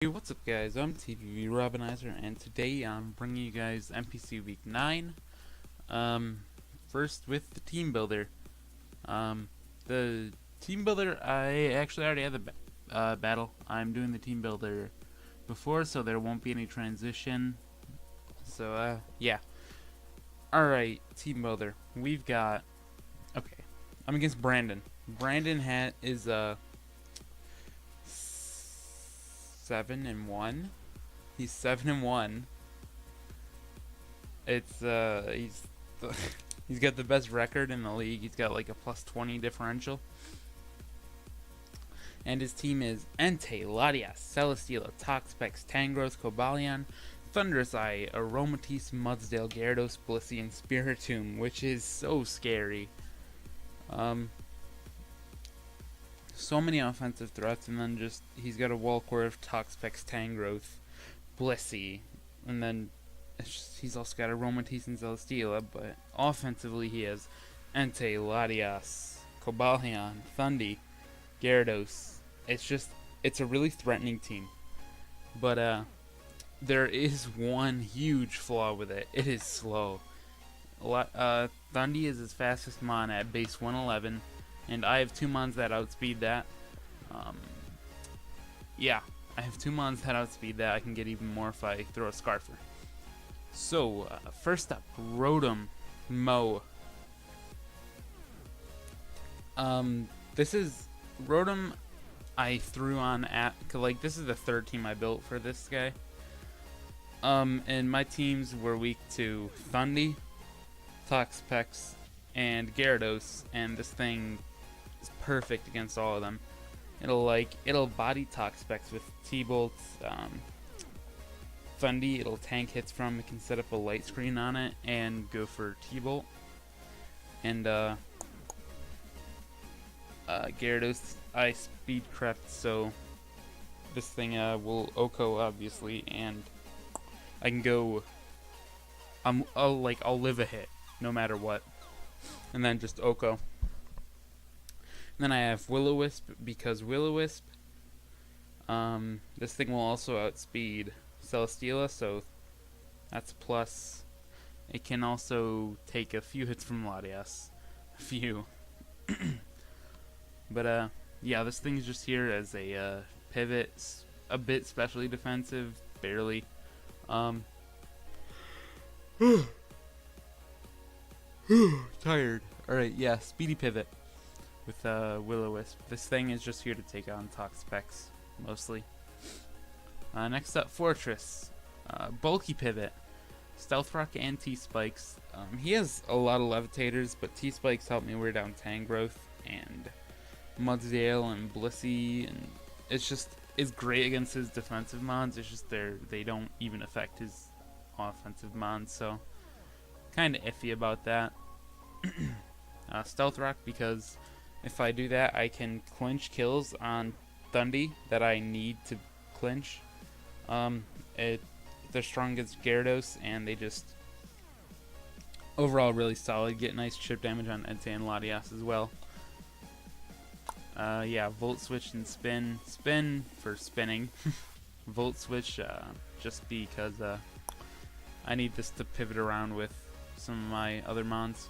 Hey, what's up guys, I'm TVV Robinizer, and today I'm bringing you guys MPC Week 9, first with the Team Builder. The Team Builder, I actually already had the battle. I'm doing the Team Builder before, so there won't be any transition, so yeah. Alright, Team Builder, we've got, okay, I'm against Brandon. Brandon is 7-1. He's 7-1. It's he's got the best record in the league. He's got like a +20 differential. And his team is Entei, Latias, Celesteela, Toxpex, Tangrowth, Cobalion, Thunderous Eye, Aromatisse, Mudsdale, Gyarados, Blissey, and Spiritomb, which is so scary. So many offensive threats, and then just he's got a Walkworth, Toxpex, Tangrowth, Blissey, and then he's also got Aromatisse and Celesteela, but offensively he has Entei, Latias, Cobalion, Thundy, Gyarados. It's a really threatening team, but there is one huge flaw with it. It is slow. Thundy is his fastest mon at base 111, and I have 2 mons that outspeed that. Yeah, I have 2 mons that outspeed that. I can get even more if I throw a Scarfer. So, first up, Rotom Mo. This is Rotom I threw on like, this is the 3rd team I built for this guy. And my teams were weak to Thundy, Toxpex, and Gyarados, and this thing is perfect against all of them. It'll body Toxpex with T-Bolts. Thundy, it'll tank hits from. It can set up a light screen on it and go for T-Bolt. And Gyarados, I speed crept, so this thing will OHKO obviously, and I can go. I'll live a hit no matter what, and then just OHKO. And then I have Will-O-Wisp, because Will-O-Wisp, this thing will also outspeed Celesteela, so that's a plus. It can also take a few hits from Latias. A few. But yeah, this thing is just here as a pivot, a bit specially defensive, barely. Tired. Alright, yeah, speedy pivot with Will-O-Wisp. This thing is just here to take on Toxpex, mostly. Next up, Fortress. Bulky pivot. Stealth Rock and T-Spikes. He has a lot of levitators, but T-Spikes help me wear down Tangrowth and Mudsdale and Blissey, and it's great against his defensive mons. It's just they don't even affect his offensive mons, so kind of iffy about that. Stealth Rock, because if I do that, I can clinch kills on Thundy that I need to clinch. They're strong against Gyarados, and they just overall really solid. Get nice chip damage on Entei and Latias as well. Yeah, Volt Switch and Spin. Spin for spinning. Volt Switch just because I need this to pivot around with some of my other mons.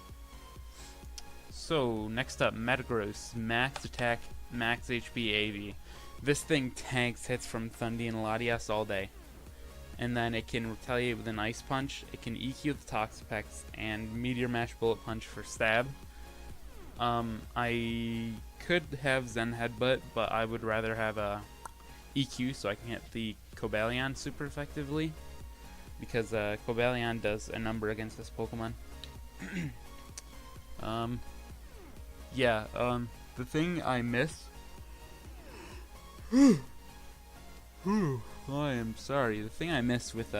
So, next up, Metagross. Max attack, max HP AV. This thing tanks hits from Thundy and Latias all day. And then it can retaliate with an Ice Punch. It can EQ the Toxapex and Meteor Mash Bullet Punch for stab. I could have Zen Headbutt, but I would rather have a EQ so I can hit the Cobalion super effectively, because Cobalion does a number against this Pokemon. Yeah, the thing I miss. I am sorry. The thing I miss with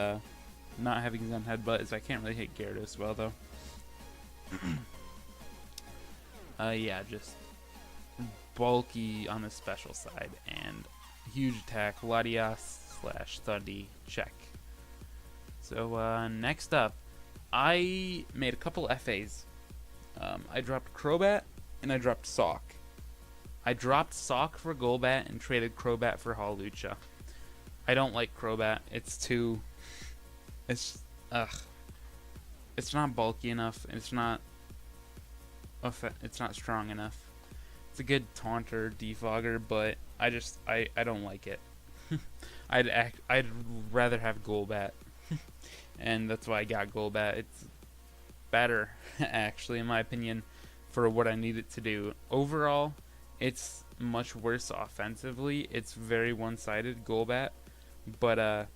not having Zen Headbutt is I can't really hit Gyarados well, though. Yeah, just bulky on the special side, and huge attack, Latias / Thundy, check. So, next up, I made a couple FAs. I dropped Crobat, and I dropped Sawk. I dropped Sawk for Golbat and traded Crobat for Hawlucha. I don't like Crobat. It's too. It's ugh. It's not bulky enough. It's not. It's not strong enough. It's a good taunter, defogger, but I don't like it. I'd rather have Golbat, and that's why I got Golbat. It's better, actually, in my opinion, for what I need it to do. Overall, it's much worse offensively. It's very one-sided, Golbat, but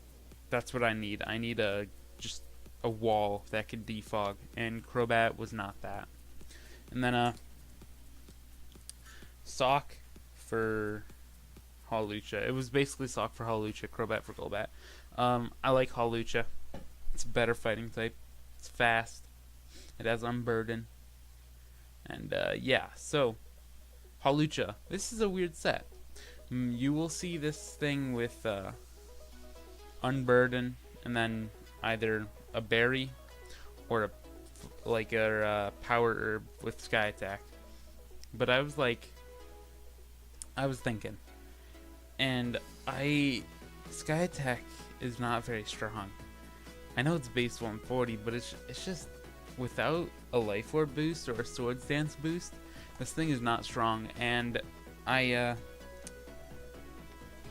that's what I need. I need just a wall that could defog, and Crobat was not that. And then Sock for Hawlucha. It was basically Sock for Hawlucha, Crobat for Golbat. I like Hawlucha. It's a better fighting type. It's fast. It has Unburden. And yeah, so Hawlucha. This is a weird set. You will see this thing with Unburden and then either a berry or a power herb with Sky Attack. But I was thinking, and Sky Attack is not very strong. I know it's base 140, but it's just without a Life Orb boost or a Swords Dance boost, this thing is not strong. And I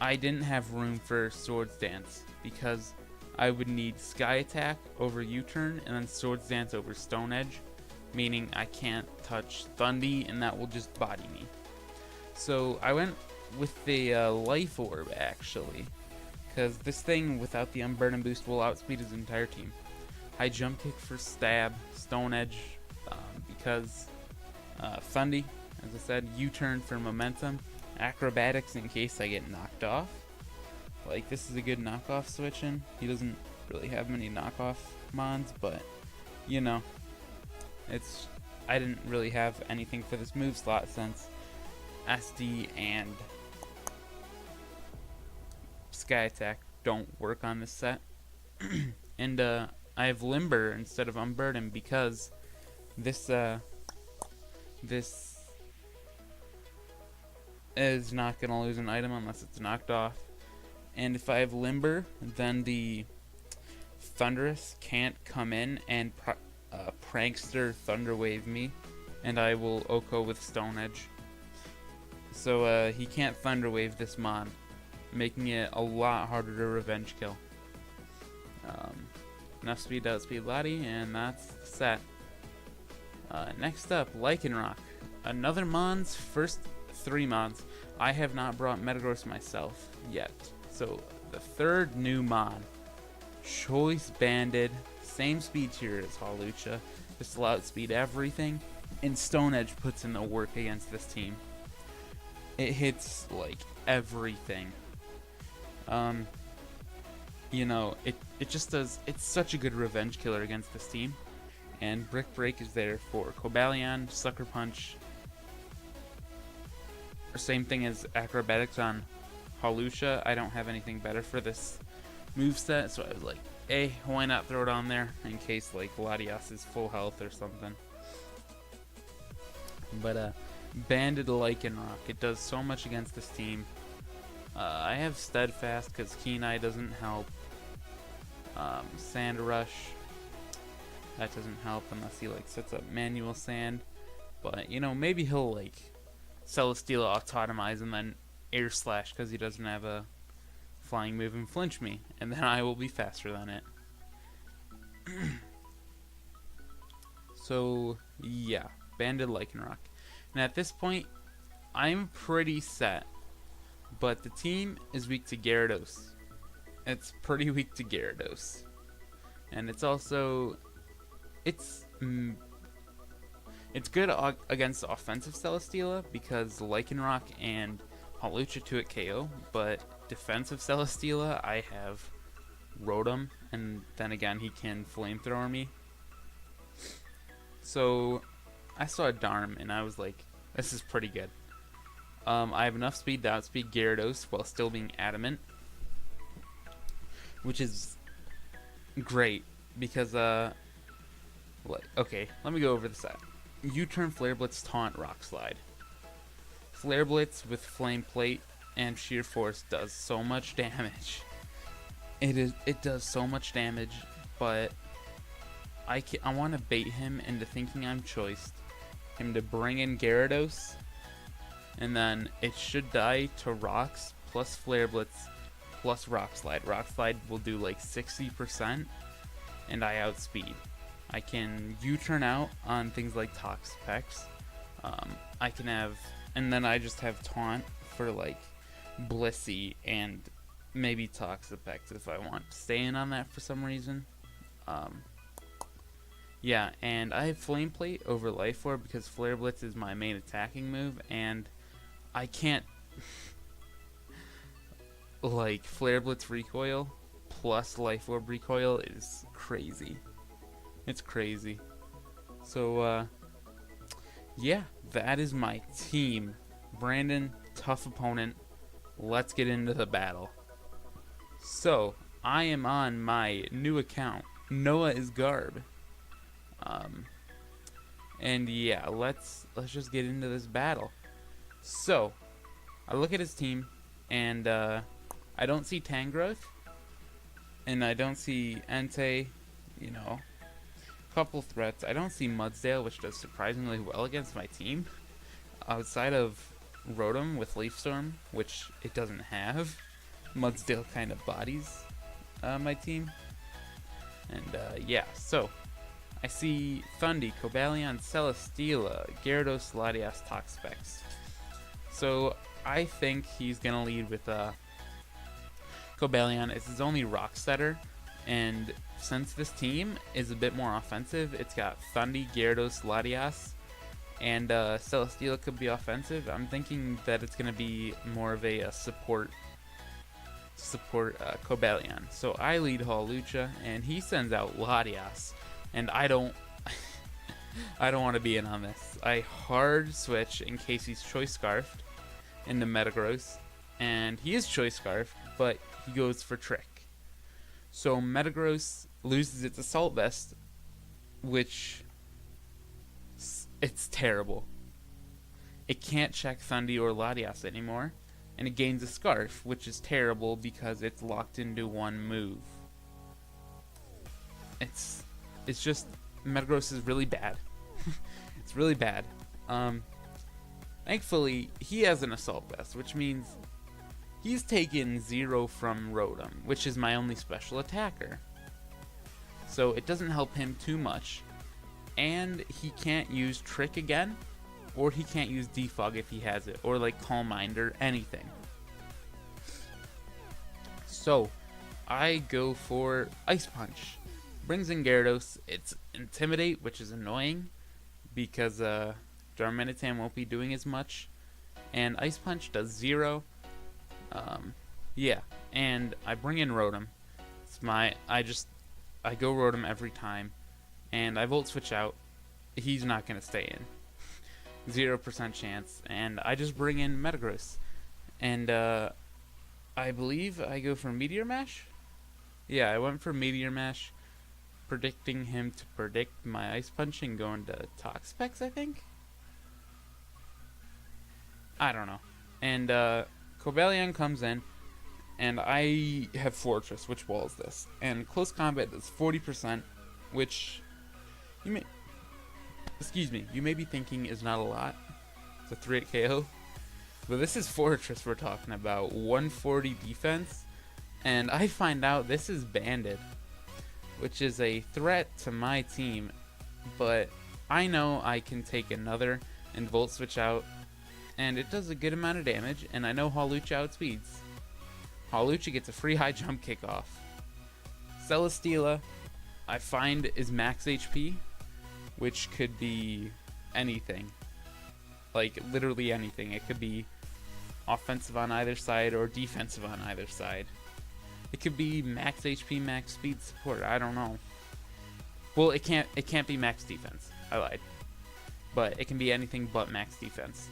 didn't have room for Swords Dance because I would need Sky Attack over U-Turn and then Swords Dance over Stone Edge, meaning I can't touch Thundy and that will just body me. So I went with the Life Orb, actually, because this thing without the Unburden boost will outspeed his entire team. High Jump Kick for Stab, Stone Edge because Thundy, as I said, U-Turn for Momentum, Acrobatics in case I get knocked off. Like, this is a good knockoff switch in. He doesn't really have many knockoff mons, but, you know, I didn't really have anything for this move slot since SD and Sky Attack don't work on this set. And I have Limber instead of Unburden because this is not going to lose an item unless it's knocked off. And if I have Limber, then the Thundurus can't come in and Prankster Thunderwave me, and I will Oko with Stone Edge. So he can't Thunderwave this mon, making it a lot harder to revenge kill. Enough speed to outspeed Lottie, and that's the set. Next up, Lycanroc. Another Mons, first 3 Mons. I have not brought Metagross myself yet. So, the third new Mon. Choice Banded, same speed tier as Hawlucha. This will outspeed everything. And Stone Edge puts in the work against this team. It hits, like, everything. You know, it just does. It's such a good revenge killer against this team. And Brick Break is there for Cobalion, Sucker Punch. Same thing as Acrobatics on Hawlucha. I don't have anything better for this moveset, so I was like, hey, why not throw it on there in case like Latias is full health or something. But Banded Lycanroc, it does so much against this team. I have Steadfast because Keen Eye doesn't help. Sand Rush, that doesn't help unless he like sets up manual sand. But you know, maybe he'll like Celesteela autotomize and then Air Slash because he doesn't have a flying move and flinch me, and then I will be faster than it. So yeah, Banded Lycanroc. And at this point, I'm pretty set, but the team is weak to Gyarados. It's pretty weak to Gyarados, and it's also it's good against offensive Celesteela because Lycanroc and Hawlucha 2-hit KO, but defensive Celesteela I have Rotom, and then again he can flamethrower me. So I saw a Darm and I was like, this is pretty good. I have enough speed to outspeed Gyarados while still being adamant, which is great because okay, let me go over the set. U-turn, Flare Blitz, Taunt, Rock Slide. Flare Blitz with Flame Plate and Sheer Force does so much damage. It does so much damage, but I want to bait him into thinking I'm choiced, him to bring in Gyarados, and then it should die to Rocks plus Flare Blitz plus Rock Slide. Rock Slide will do like 60%, and I outspeed. I can U-turn out on things like Toxapex. I can have, and then I just have Taunt for like Blissey and maybe Toxapex if I want to stay in on that for some reason. Yeah, and I have Flame Plate over Life Orb because Flare Blitz is my main attacking move, and I can't like Flare Blitz recoil plus Life Orb recoil is crazy. It's crazy. So yeah, that is my team. Brandon, tough opponent. Let's get into the battle. So I am on my new account. Noah is Garb. And yeah, let's just get into this battle. So I look at his team, and I don't see Tangrowth, and I don't see Entei. You know, couple threats. I don't see Mudsdale, which does surprisingly well against my team. Outside of Rotom with Leaf Storm, which it doesn't have, Mudsdale kind of bodies my team. And yeah, so I see Thundy, Cobalion, Celesteela, Gyarados, Latias, Toxapex. So I think he's going to lead with Cobalion. It's his only rock setter, and since this team is a bit more offensive, it's got Thundy, Gyarados, Latias, and Celesteela could be offensive. I'm thinking that it's going to be more of a support Cobalion. So I lead Hawlucha, and he sends out Latias, and I don't want to be in on this. I hard switch in case he's Choice Scarfed into Metagross, and he is Choice Scarfed, but he goes for Trick. So Metagross loses its Assault Vest, which it's terrible. It can't check Thundy or Latias anymore, and it gains a Scarf, which is terrible because it's locked into one move. It's just, Metagross is really bad. It's really bad. Thankfully, he has an Assault Vest, which means he's taken 0 from Rotom, which is my only special attacker. So it doesn't help him too much. And he can't use Trick again, or he can't use Defog if he has it, or like Calm Mind or anything. So I go for Ice Punch. Brings in Gyarados. It's Intimidate, which is annoying because Darmanitan won't be doing as much. And Ice Punch does 0. Yeah, and I bring in Rotom. It's I go Rotom every time, and I Volt Switch out. He's not gonna stay in. 0% chance, and I just bring in Metagross, and I believe I go for Meteor Mash. Yeah, I went for Meteor Mash, predicting him to predict my Ice Punching going to Toxapex, I think. I don't know. And Cobalion comes in, and I have Fortress, which walls this. And Close Combat does 40%, which you may be thinking is not a lot. It's a 3-hit KO. But this is Fortress we're talking about. 140 defense. And I find out this is Banded, which is a threat to my team. But I know I can take another and Volt Switch out, and it does a good amount of damage, and I know Hawlucha outspeeds. Hawlucha gets a free high jump kickoff. Celesteela, I find, is max HP, which could be anything. Like, literally anything. It could be offensive on either side or defensive on either side. It could be max HP, max speed support. I don't know. Well, it can't be max defense. I lied. But it can be anything but max defense.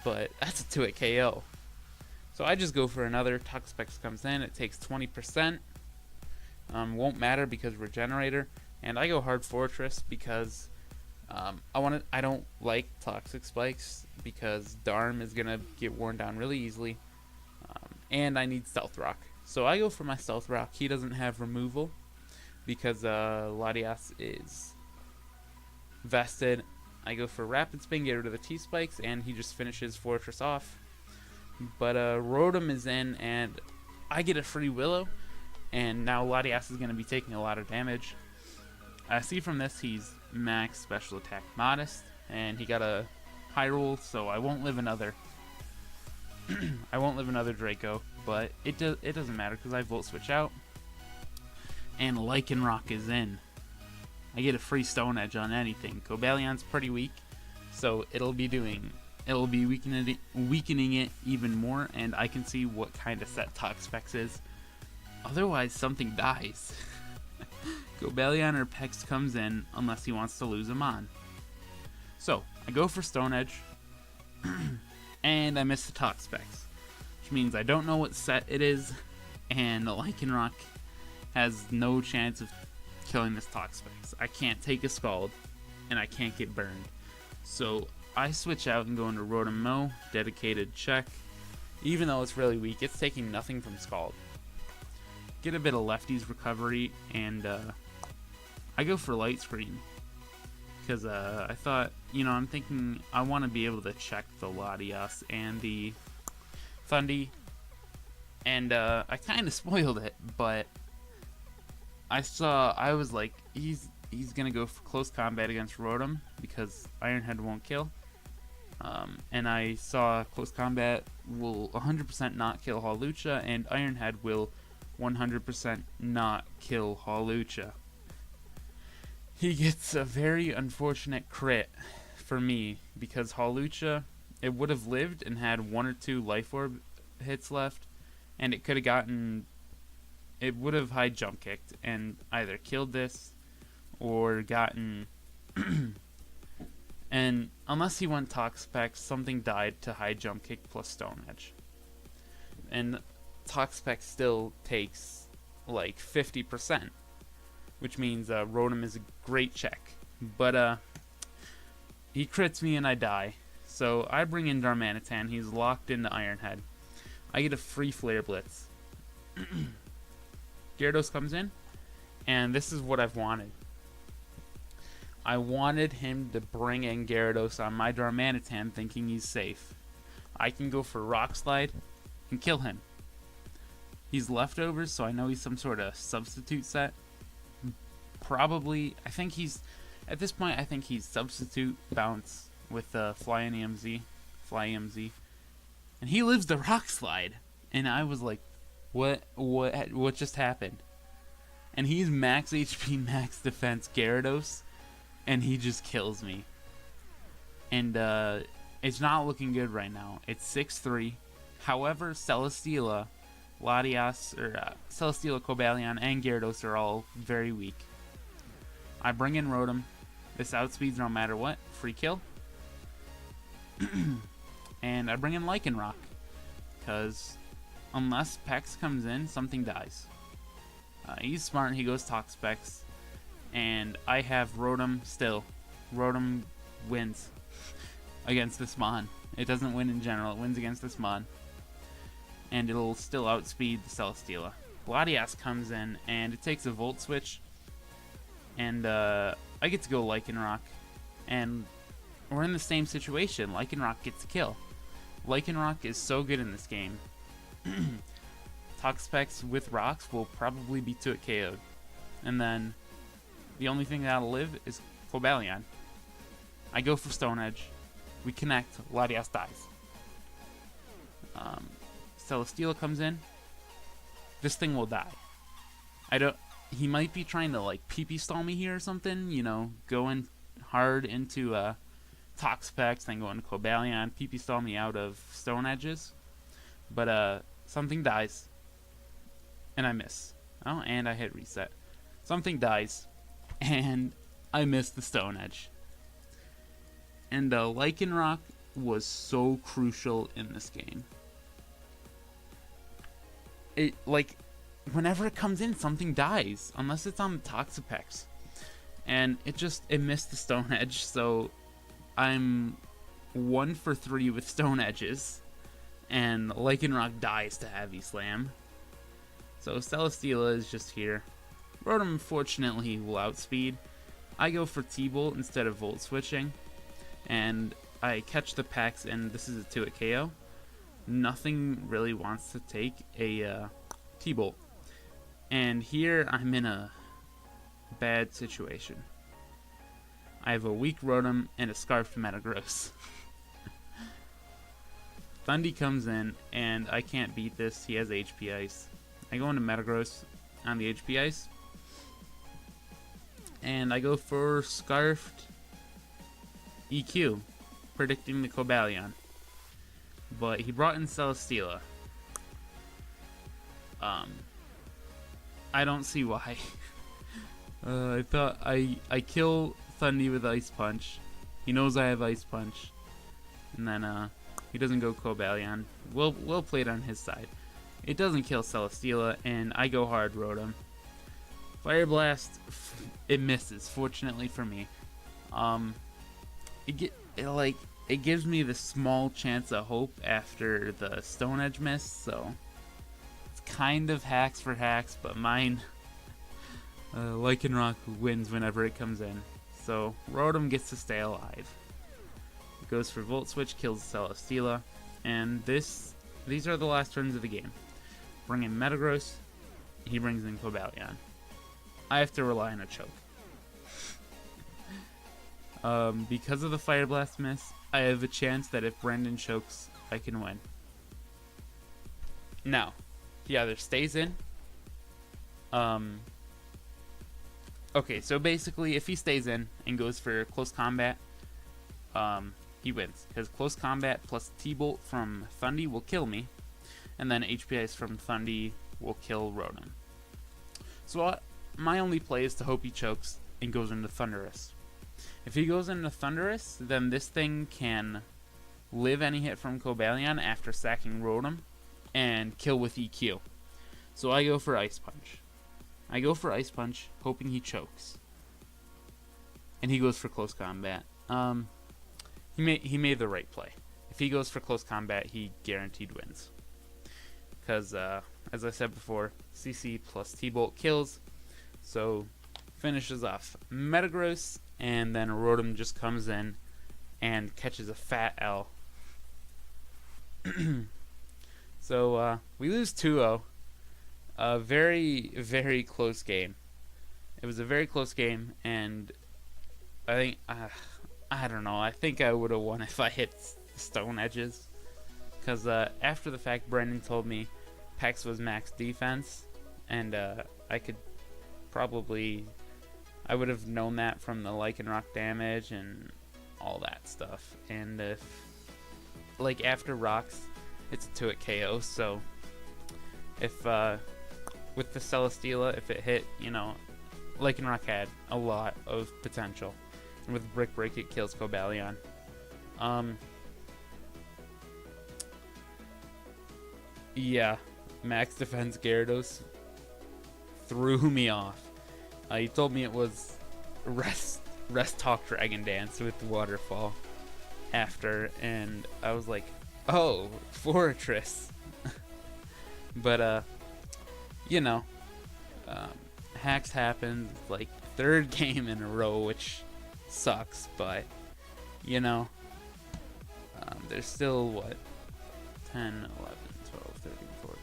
But that's a 2-hit KO. So I just go for another. Toxapex comes in. It takes 20%. Won't matter because Regenerator. And I go hard Fortress because I don't like Toxic Spikes because Darm is gonna get worn down really easily. And I need Stealth Rock. So I go for my Stealth Rock. He doesn't have removal because Latias is vested. I go for Rapid Spin, get rid of the T-Spikes, and he just finishes Fortress off. But Rotom is in, and I get a free Willow, and now Latias is going to be taking a lot of damage. I see from this he's max special attack modest, and he got a Hyrule, so I won't live another. I won't live another Draco, but it doesn't matter because I Volt Switch out, and Lycanroc is in. I get a free Stone Edge on anything. Cobalion's pretty weak, so it'll be weakening it even more, and I can see what kind of set Toxapex is. Otherwise, something dies. Cobalion or Pex comes in unless he wants to lose him on. So, I go for Stone Edge, and I miss the Toxapex, which means I don't know what set it is, and Lycanroc has no chance of killing this Toxapex. I can't take a Scald, and I can't get burned. So, I switch out and go into Rotom-Mow, dedicated check. Even though it's really weak, it's taking nothing from Scald. Get a bit of Lefty's recovery, and I go for Light Screen. Because I thought, I'm thinking I want to be able to check the Latias and the Thundy. And I kind of spoiled it, but I was like, he's going to go for close combat against Rotom because Iron Head won't kill. And I saw close combat will 100% not kill Hawlucha, and Iron Head will 100% not kill Hawlucha. He gets a very unfortunate crit for me because Hawlucha, it would have lived and had 1 or 2 Life Orb hits left, and it would have high jump kicked and either killed this or gotten and unless he went Toxapex, something died to high jump kick plus Stone Edge. And Toxapex still takes like 50%, which means Rotom is a great check. But he crits me and I die. So I bring in Darmanitan. He's locked into Iron Head. I get a free Flare Blitz. Gyarados comes in, and this is what I've wanted. I wanted him to bring in Gyarados on my Darmanitan thinking he's safe. I can go for Rock Slide and kill him. He's leftovers, so I know he's some sort of substitute set. Probably, at this point, I think he's substitute bounce with Fly EMZ. And he lives the Rock Slide. And I was like, what just happened? And he's max HP, max defense Gyarados, and he just kills me. And it's not looking good right now. It's 6-3. However, Celesteela, Latias, Celesteela, Cobalion, and Gyarados are all very weak. I bring in Rotom. This outspeeds no matter what. Free kill. And I bring in Lycanroc, because unless Pex comes in, something dies. He's smart. He goes Toxapex. And I have Rotom still. Rotom wins against this Mon. It doesn't win in general. It wins against this Mon. And it'll still outspeed the Celesteela. Latias comes in, and it takes a Volt Switch. And I get to go Lycanroc. And we're in the same situation. Lycanroc gets a kill. Lycanroc is so good in this game. Toxapex with rocks will probably be 2-hit KO'd. And then the only thing that'll live is Cobalion. I go for Stone Edge. We connect. Latias dies. Celesteela comes in. This thing will die. He might be trying to like PP stall me here or something. Going hard into Toxapex, then going to Cobalion, PP stall me out of Stone Edges. But something dies. And I miss. Oh, and I hit reset. Something dies. And I missed the Stone Edge. And Lycanroc was so crucial in this game. Whenever it comes in, something dies. Unless it's on the Toxapex. And it missed the Stone Edge, so I'm 1 for 3 with Stone Edges. And Lycanroc dies to Heavy Slam. So Celesteela is just here. Rotom, unfortunately, will outspeed. I go for T-Bolt instead of Volt switching, and I catch the Pax, and this is a 2-hit KO. Nothing really wants to take a T-Bolt, and here I'm in a bad situation. I have a weak Rotom and a Scarfed Metagross. Thundy comes in, and I can't beat this. He has HP Ice. I go into Metagross on the HP Ice, and I go for Scarfed EQ, predicting the Cobalion. But he brought in Celesteela. I don't see why. I thought I kill Thundy with Ice Punch. He knows I have Ice Punch, and then he doesn't go Cobalion. We'll play it on his side. It doesn't kill Celesteela, and I go hard Rotom. Fire Blast, it misses. Fortunately for me, it gives me the small chance of hope after the Stone Edge miss. So it's kind of hacks for hacks, but mine, Lycanroc wins whenever it comes in. So Rotom gets to stay alive. It goes for Volt Switch, kills Celesteela, and these are the last turns of the game. Bring in Metagross, he brings in Cobalion. I have to rely on a choke. Because of the Fire Blast miss, I have a chance that if Brendan chokes, I can win. Now, he either stays in. Okay, so basically, if he stays in and goes for close combat, he wins. Because close combat plus T-Bolt from Thundy will kill me, and then HP Ice from Thundy will kill Rotom. So my only play is to hope he chokes and goes into Thundurus. If he goes into Thundurus, then this thing can live any hit from Cobalion after sacking Rotom and kill with EQ. So I go for Ice Punch. I go for Ice Punch, hoping he chokes. And he goes for close combat. He made the right play. If he goes for close combat, he guaranteed wins. Because, as I said before, CC plus T-Bolt kills. So, finishes off Metagross, and then Rotom just comes in and catches a fat L. So, we lose 2-0. A very, very close game. It was a very close game, and I think, I don't know, I think I would have won if I hit the Stone Edges. Because after the fact, Brendan told me Pex was max defense, and I could probably, I would have known that from the Lycanroc damage and all that stuff. And if, like, after rocks, it's a 2-hit KO, so if, with the Celesteela, if it hit, you know, Lycanroc had a lot of potential. And with Brick Break, it kills Cobalion. Yeah, max defense Gyarados threw me off. He told me it was rest talk Dragon Dance with Waterfall after, and I was like, oh, Fortress. But you know, hacks happen, like third game in a row, which sucks, but you know, there's still what, 10, 11, 12, 13, 14,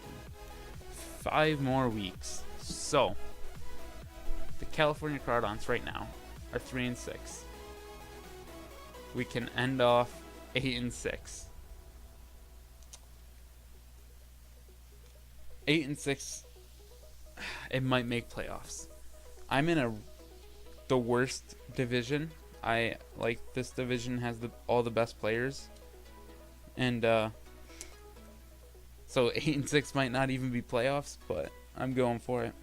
5 more weeks. So the California Crawdons right now are 3-6. We can end off 8-6. 8-6. It might make playoffs. I'm in the worst division. I like this division has all the best players, and so 8-6 might not even be playoffs, but I'm going for it.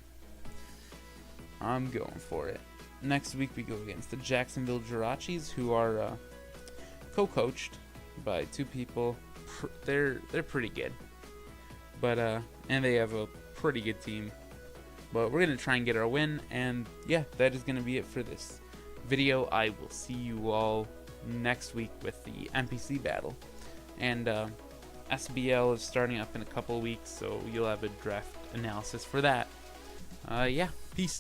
I'm going for it. Next week we go against the Jacksonville Jirachis, who are co-coached by 2 people. They're pretty good, but and they have a pretty good team. But we're gonna try and get our win, and yeah, that is gonna be it for this video. I will see you all next week with the MPC battle, and SBL is starting up in a couple weeks, so you'll have a draft analysis for that. Yeah,